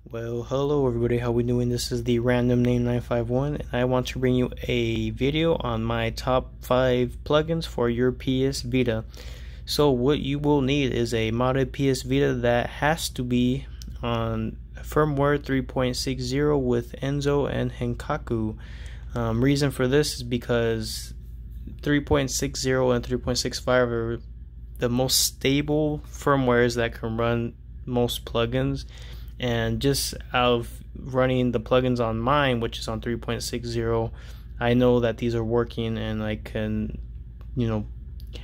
Well, hello everybody, how we doing? This is the random name 951 and I want to bring you a video on my top 5 plugins for your PS Vita. So what you will need is a modded PS Vita that has to be on firmware 3.60 with Enso and Henkaku. Reason for this is because 3.60 and 3.65 are the most stable firmwares that can run most plugins. And just out of running the plugins on mine, which is on 3.60, I know that these are working, and I can,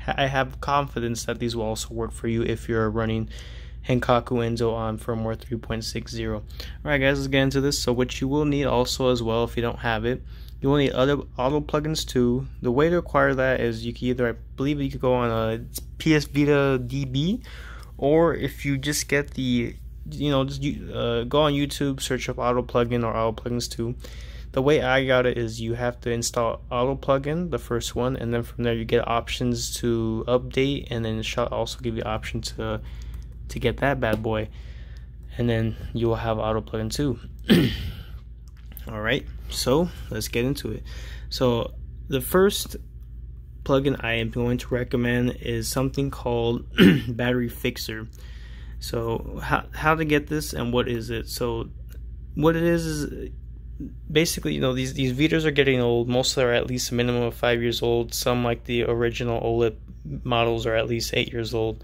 I have confidence that these will also work for you if you're running Henkaku Enso on firmware 3.60. Alright guys, let's get into this. So what you will need also as well, if you don't have it, you will need other auto plugins too. The way to acquire that is you can either, I believe you could go on a PS Vita DB, or if you just get the go on YouTube, search up auto plugin or auto plugins too. The way I got it is you have to install auto plugin, the first one, and then from there you get options to update, and then it shall also give you option to get that bad boy, and then you will have auto plugin too. Alright, so let's get into it. So the first plugin I am going to recommend is something called Battery Fixer. So how to get this and what is it? So what it is basically, these Vitas are getting old. Most are at least a minimum of 5 years old. Some, like the original OLED models, are at least 8 years old,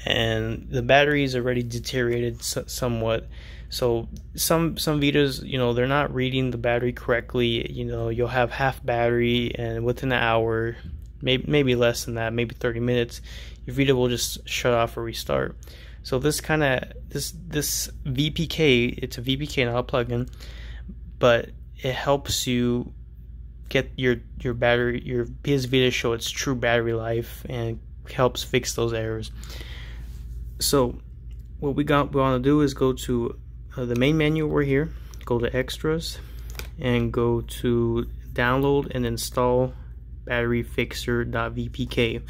and the battery is already deteriorated somewhat. So some Vitas, they're not reading the battery correctly. You'll have half battery, and within an hour, maybe less than that, maybe 30 minutes, your Vita will just shut off or restart. So this VPK, it's a VPK, not a plugin, but it helps you get your battery, your PS Vita show its true battery life, and helps fix those errors. So what we want to do is go to the main menu over here, go to extras, and go to download and install batteryfixer.vpk.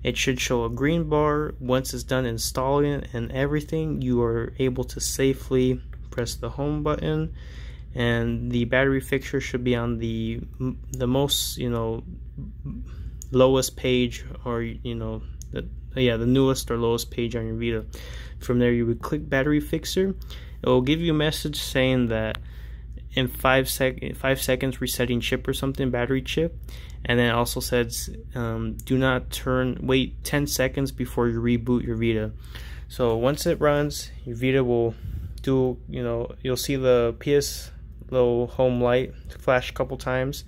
It should show a green bar. Once it's done installing and everything, you are able to safely press the home button, and the battery fixture should be on the most lowest page, or the newest or lowest page on your Vita. From there you would click battery fixer. It will give you a message saying that in 5 seconds resetting chip or something, battery chip. And then it also says do not wait 10 seconds before you reboot your Vita. So once it runs, your Vita will do, you'll see the PS low home light flash a couple times,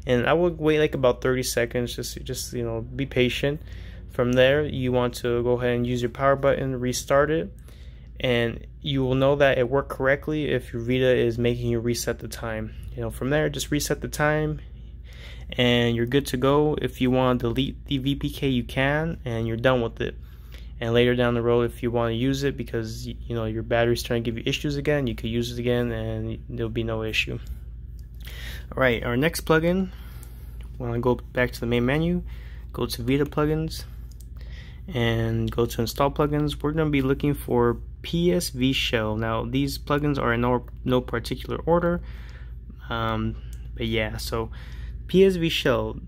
and I would wait like about 30 seconds, just be patient. From there you want to go ahead and use your power button, restart it, and you will know that it worked correctly if your Vita is making you reset the time. From there, just reset the time and you're good to go. If you want to delete the VPK, you can, and you're done with it. And later down the road, if you want to use it because your battery's trying to give you issues again, you could use it again and there'll be no issue. Alright, our next plugin, want to go back to the main menu, go to Vita plugins, and go to install plugins. We're going to be looking for PSVShell. Now these plugins are in no particular order, but yeah, so PSVShell,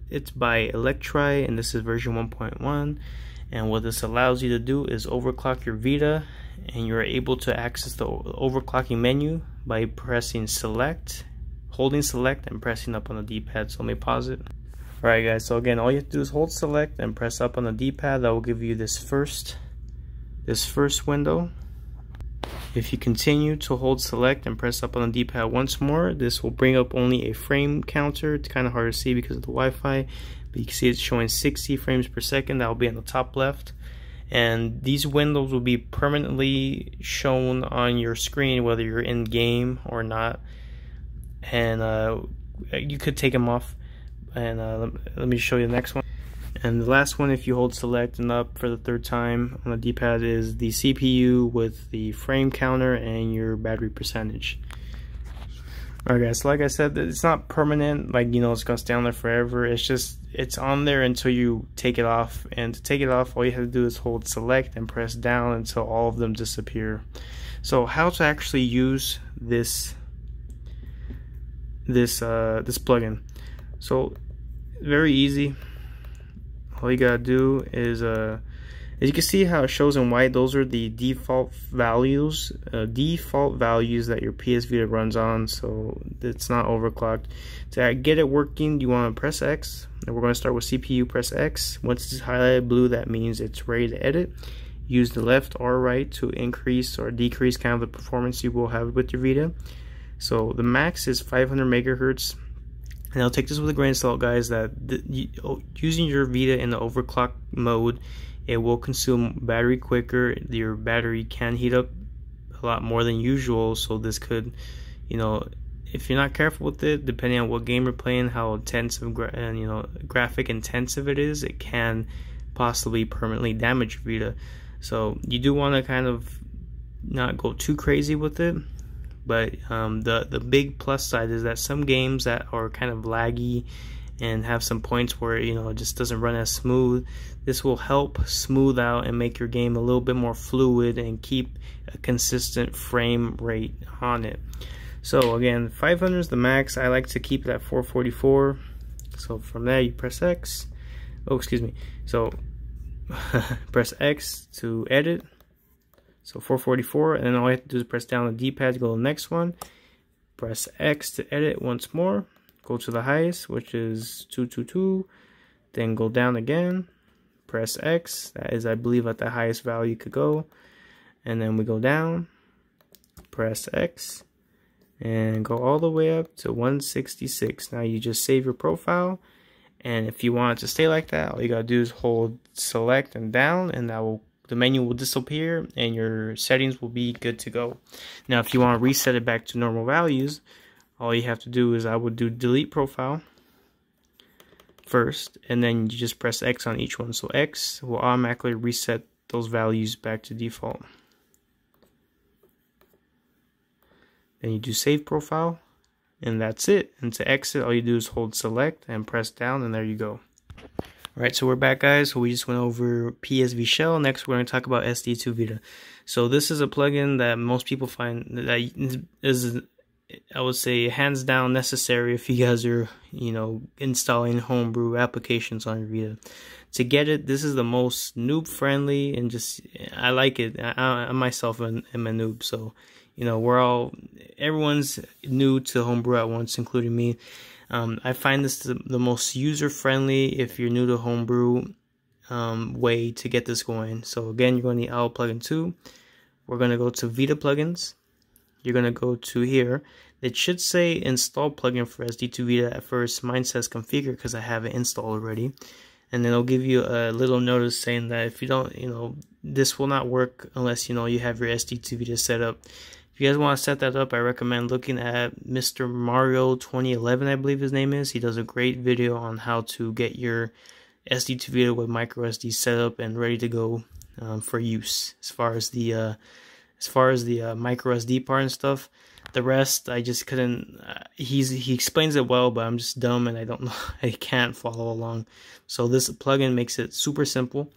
it's by Electri, and this is version 1.1. and what this allows you to do is overclock your Vita, and you're able to access the overclocking menu by pressing select, holding select, and pressing up on the D-pad. So let me pause it. Alright guys, so again, all you have to do is hold select and press up on the D-pad. That will give you this first window. If you continue to hold select and press up on the D-pad once more, this will bring up only a frame counter. It's kind of hard to see because of the Wi-Fi, but you can see it's showing 60 frames per second. That will be on the top left, and these windows will be permanently shown on your screen whether you're in game or not, and you could take them off. And let me show you the next one. And the last one, if you hold select and up for the third time on the D-pad, is the CPU with the frame counter and your battery percentage. Alright guys, so like I said, it's not permanent, like it's gonna stay on there forever. It's on there until you take it off, and to take it off, all you have to do is hold select and press down until all of them disappear. So how to actually use this plugin. So very easy. All you gotta do is as you can see how it shows in white, those are the default values that your PS Vita runs on, so it's not overclocked. To get it working, you want to press X, and we're going to start with CPU. Press X. Once it's highlighted blue, that means it's ready to edit. Use the left or right to increase or decrease kind of the performance you will have with your Vita. So the max is 500 megahertz. And I'll take this with a grain of salt, guys, that using your Vita in the overclock mode, it will consume battery quicker. Your battery can heat up a lot more than usual, so this could, if you're not careful with it, depending on what game you're playing, how intensive graphic intensive it is, it can possibly permanently damage your Vita. So you do want to kind of not go too crazy with it. But the big plus side is that some games that are kind of laggy and have some points where it just doesn't run as smooth, this will help smooth out and make your game a little bit more fluid and keep a consistent frame rate on it. So again, 500 is the max. I like to keep it at 444. So from there you press X. Oh, excuse me. So press X to edit. So 444, and then all you have to do is press down the D-pad to go to the next one. Press X to edit once more. Go to the highest, which is 222. Then go down again. Press X. That is, I believe, at the highest value you could go. And then we go down. Press X. And go all the way up to 166. Now you just save your profile. And if you want it to stay like that, all you gotta do is hold select and down, and the menu will disappear and your settings will be good to go. Now if you want to reset it back to normal values, all you have to do is I would do delete profile first, and then you just press X on each one. So X will automatically reset those values back to default. Then you do save profile, and that's it. And to exit, all you do is hold select and press down, and there you go. Alright, so we're back, guys. So we just went over PSVShell. Next, we're going to talk about SD2 Vita. So this is a plugin that most people find that is, I would say, hands down necessary if you guys are, installing homebrew applications on your Vita. To get it, this is the most noob friendly, and just I like it. I myself am a noob, so everyone's new to homebrew at once, including me. I find this the most user-friendly if you're new to homebrew way to get this going. So again, you're going to need OWL plugin 2. We're going to go to Vita plugins. You're going to go to here. It should say install plugin for SD2 Vita at first. Mine says configure because I have it installed already. And then it'll give you a little notice saying that if you don't, this will not work unless you have your SD2 Vita set up. If you guys want to set that up, I recommend looking at Mr. Mario 2011, I believe his name is. He does a great video on how to get your SD2 Vita with micro SD set up and ready to go for use. As far as the micro SD part and stuff, the rest I just couldn't. He explains it well, but I'm just dumb and I don't know. I can't follow along. So this plugin makes it super simple.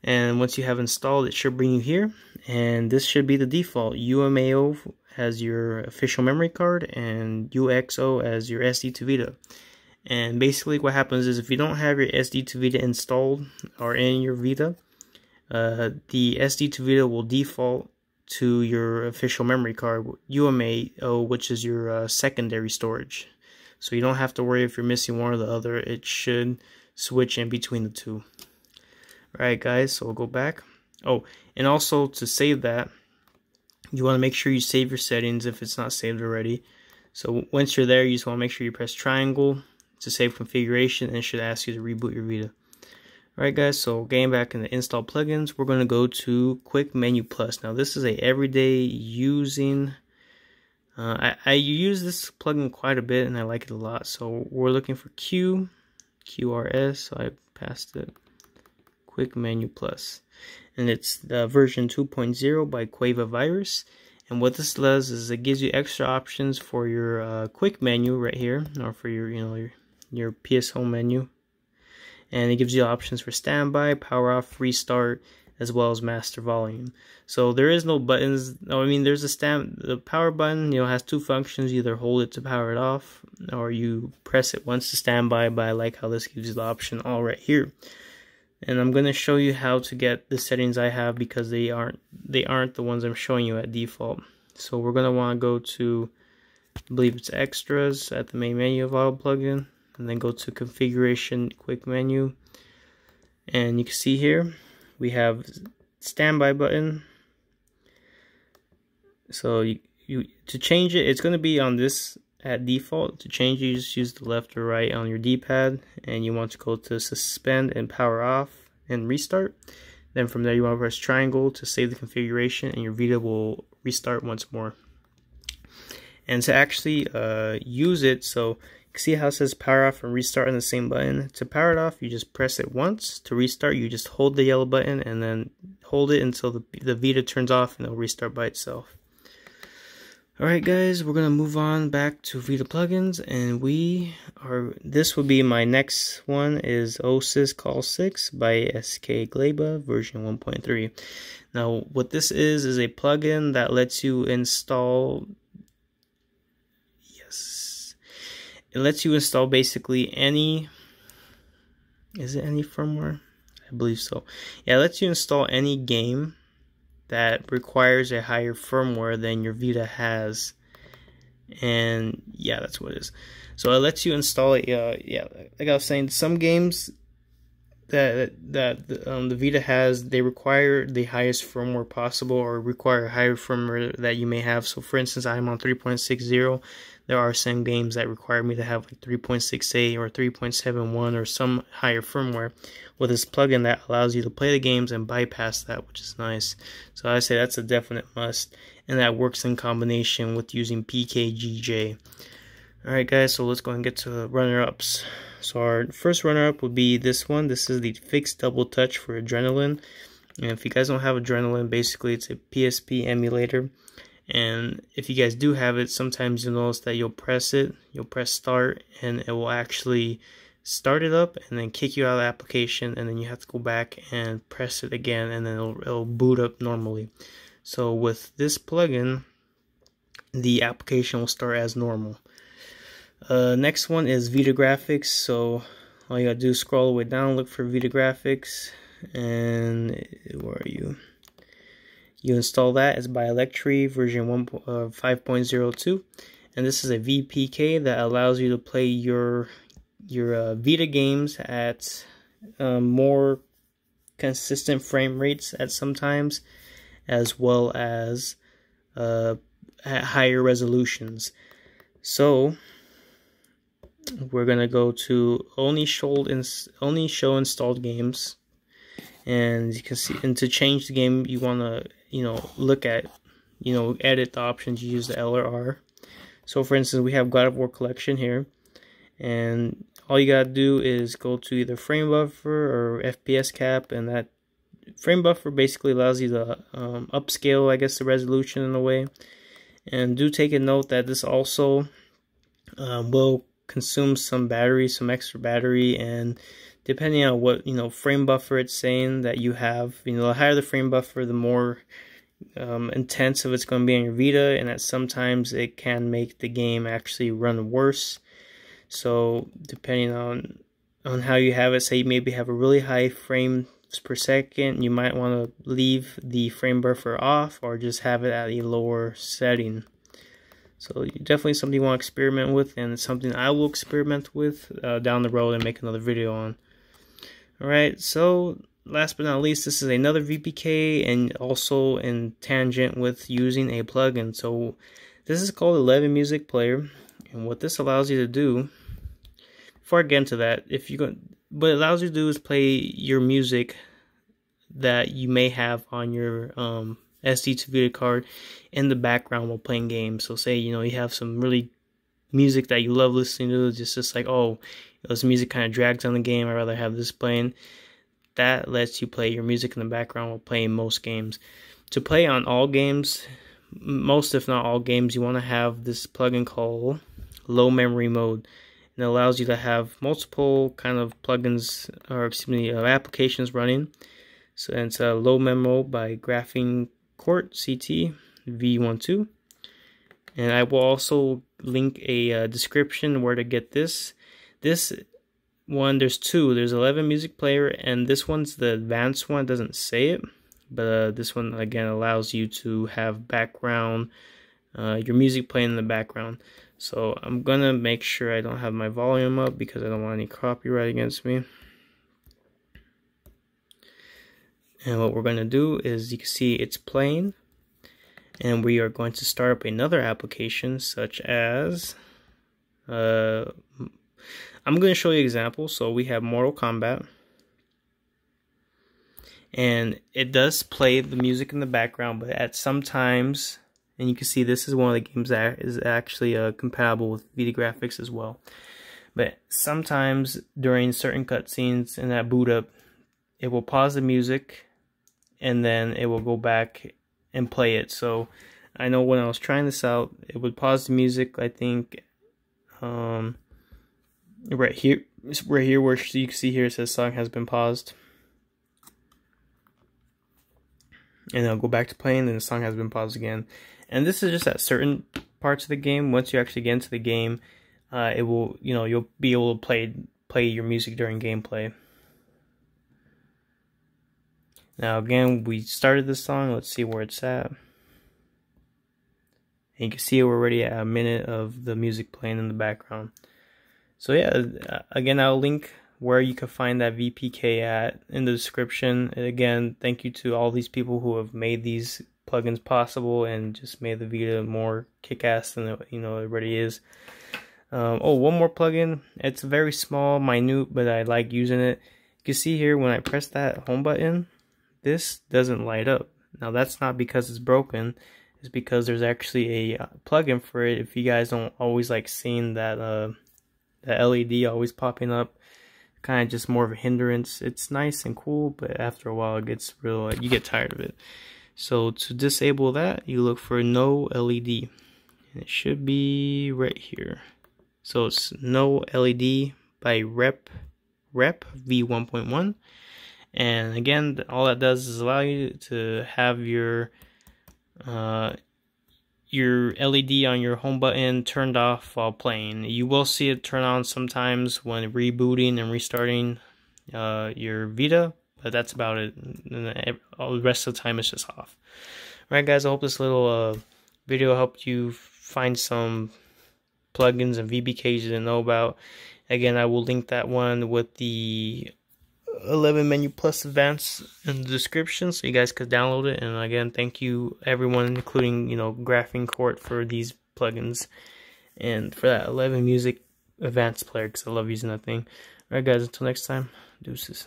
And once you have installed, it should bring you here, and this should be the default. UMAO as your official memory card and UXO as your SD2 Vita. And basically what happens is if you don't have your SD2 Vita installed or in your Vita, the SD2 Vita will default to your official memory card, UMAO, which is your secondary storage. So you don't have to worry if you're missing one or the other. It should switch in between the two. Alright guys, so we'll go back. Oh, and also to save that, you want to make sure you save your settings if it's not saved already. So once you're there, you just want to make sure you press triangle to save configuration, and it should ask you to reboot your Vita. Alright guys, so getting back in the install plugins, we're going to go to Quick Menu Plus. Now this is a everyday using, I use this plugin quite a bit and I like it a lot. So we're looking for QRS, so I passed it. Quick Menu Plus, and it's the version 2.0 by Quava Virus. And what this does is it gives you extra options for your quick menu right here, or for your PS Home menu. And it gives you options for standby, power off, restart, as well as master volume. So there is no buttons. I mean, there's the power button, you know, has two functions. You either hold it to power it off, or you press it once to standby. But I like how this gives you the option all right here. And I'm going to show you how to get the settings I have, because they aren't the ones I'm showing you at default. So we're going to want to go to, I believe it's extras at the main menu of auto plugin, and then go to configuration quick menu. And you can see here we have standby button. So you to change it, it's going to be on this at default. To change it, you just use the left or right on your D-pad, and you want to go to suspend and power off and restart. Then from there you want to press triangle to save the configuration, and your Vita will restart once more. And to actually use it, so you can see how it says power off and restart on the same button. To power it off, you just press it once. To restart, you just hold the yellow button and then hold it until the Vita turns off, and it'll restart by itself. Alright guys, we're going to move on back to Vita plugins, and this will be my next one, is OSIS Call 6 by SK Gleba version 1.3. Now what this is a plugin that lets you install, it lets you install basically any, is it any firmware? I believe so. Yeah, it lets you install any game that requires a higher firmware than your Vita has. And yeah, that's what it is. So it lets you install it. Yeah, like I was saying, some games that the Vita has, they require the highest firmware possible, or require a higher firmware that you may have. So for instance, I'm on 3.60. There are some games that require me to have like 3.68 or 3.71 or some higher firmware. With this plugin that allows you to play the games and bypass that, which is nice. So I say that's a definite must, and that works in combination with using PKGJ. Alright guys, so let's go and get to runner-ups. So our first runner-up would be this one. This is the fixed double touch for Adrenaline. And if you guys don't have Adrenaline, basically it's a PSP emulator. And if you guys do have it, sometimes you'll notice that you'll press start, and it will actually start it up and then kick you out of the application, and then you have to go back and press it again, and then it'll boot up normally. So with this plugin, the application will start as normal. Next one is Vita Graphics. So all you gotta do is scroll all the way down, look for Vita Graphics, and where are you? You install that. It's by Electri version 5.02, and this is a VPK that allows you to play your Vita games at more consistent frame rates at sometimes, as well as at higher resolutions. So we're gonna go to only show installed games, and you can see, and to change the game, you want to look at edit the options. You use the L or R. So for instance, we have God of War Collection here, and all you gotta do is go to either frame buffer or FPS cap, and that frame buffer basically allows you to upscale, I guess, the resolution in a way. And do take a note that this also will consume some battery, some extra battery, and depending on what frame buffer it's saying that you have, the higher the frame buffer, the more intensive it's going to be on your Vita, and that sometimes it can make the game actually run worse. So depending on how you have it, say you maybe have a really high frames per second, you might want to leave the frame buffer off, or just have it at a lower setting. So definitely something you want to experiment with, and it's something I will experiment with down the road and make another video on. Alright, so last but not least, this is another VPK, and also in tangent with using a plugin. So this is called 11 Music Player, and what this allows you to do, before I get into that, what it allows you to do is play your music that you may have on your SD2 Vita card in the background while playing games. So say you have some really music that you love listening to, just like, oh, this music kind of drags on the game, I'd rather have this playing. That lets you play your music in the background while playing most games. To play on all games, most if not all games, you want to have this plugin called Low Memory Mode, and it allows you to have multiple kind of plugins, or excuse me, applications running. So and it's a low memo by GrapheneCt V12. And I will also link a description where to get this. This one, there's two. There's 11 music player, and this one's the advanced one. It doesn't say it, but this one again allows you to have background, your music playing in the background. So I'm gonna make sure I don't have my volume up because I don't want any copyright against me. And what we're gonna do is, you can see it's playing, and we are going to start up another application such as I'm going to show you examples. So we have Mortal Kombat, and it does play the music in the background, but at some times, and you can see this is one of the games that is actually compatible with Vita graphics as well. But sometimes during certain cutscenes in that boot up, it will pause the music and then it will go back and play it. So I know when I was trying this out, it would pause the music, I think right here where you can see here it says song has been paused, and I'll go back to playing and the song has been paused again. And this is just at certain parts of the game. Once you actually get into the game, it will, you'll be able to play your music during gameplay. Now again, we started this song. Let's see where it's at. And you can see we're already at a minute of the music playing in the background. So yeah, again, I'll link where you can find that VPK at in the description. And again, thank you to all these people who have made these plugins possible and just made the Vita more kick-ass than it already is. Oh, one more plugin. It's very small, minute, but I like using it. You can see here when I press that home button, this doesn't light up. Now that's not because it's broken. It's because there's actually a plugin for it. If you guys don't always like seeing that the LED always popping up, kind of just more of a hindrance. It's nice and cool, but after a while it gets real, you get tired of it. So to disable that, you look for no LED, and it should be right here. So it's no LED by Rep V1.1, and again, all that does is allow you to have your LED on your home button turned off while playing. You will see it turn on sometimes when rebooting and restarting your Vita, but that's about it. And all the rest of the time it's just off. Alright guys, I hope this little video helped you find some plugins and VBKs you didn't know about. Again, I will link that one with the 11 menu plus advanced in the description so you guys could download it. And again, thank you everyone, including GrapheneCt for these plugins and for that 11 music advanced player, because I love using that thing. Alright guys, until next time, deuces.